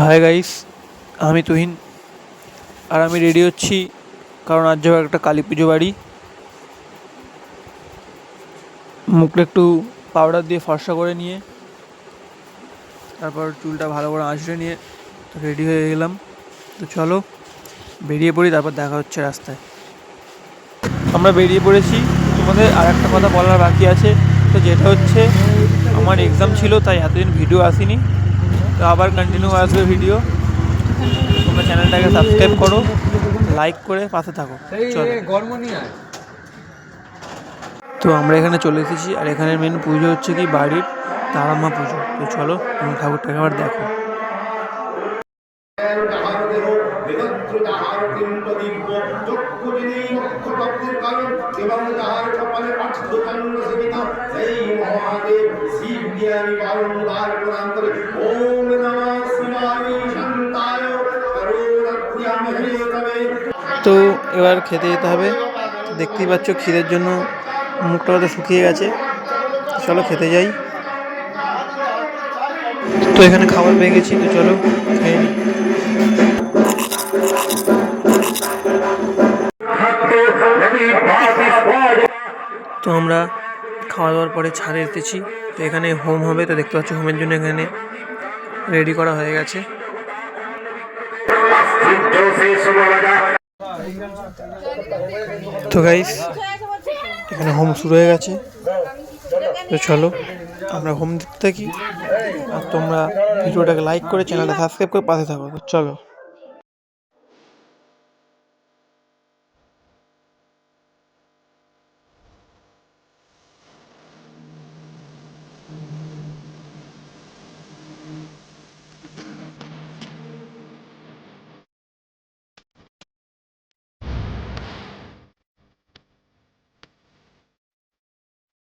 Hi guys, আমি তুহিন আর আমি ready হচ্ছি কারণ আজ যাবো একটা কালী পুজো বাড়ি। মুখটা একটু পাউডার দিয়ে ফর্সা করে নিয়ে তারপর চুলটা ভালো করে আঁচড়ে নিয়ে রেডি হয়ে গেলাম। তো চলো বেরিয়ে পড়ি, তারপর দেখা হচ্ছে রাস্তায়। আমরা বেরিয়ে পড়েছি। তোমাদের আর একটা কথা বলার বাকি আছে, তো যেটা হচ্ছে আমার এক্সাম ছিল তাই এতদিন ভিডিও আসেনি, তো আবার কন্টিনিউ আসবে ভিডিও। তোমরা চ্যানেলটাকে সাবস্ক্রাইব করো, লাইক করে পাশে থাকো। চলো। তো আমরা এখানে চলে এসেছি আর এখানে মেন পুজো হচ্ছে কি বাড়ির তারামা পুজো। তো চলো তুমি ঠাকুরটাকে আবার দেখো। তো এবার খেতে যেতে হবে। দেখতেই পাচ্ছ খিদের জন্য মুখটা হয়তো শুকিয়ে গেছে। চলো খেতে যাই। তো এখানে খাবার পেয়ে গেছি, তো চলো খেয়ে নিই। তো আমরা খাওয়া দাওয়ার পরে ছাদে এসেছি। তো এখানে হোম হবে, তো দেখতে পাচ্ছ হোমের জন্য এখানে রেডি করা হয়ে গেছে। তো গাইস এখানে হোম শুরু হয়ে গেছে। তো চলো আমরা হোম দেখতে থাকি আর তোমরা ভিডিওটাকে লাইক করে চ্যানেলটা সাবস্ক্রাইব করে পাশে থাকো। তো চলো।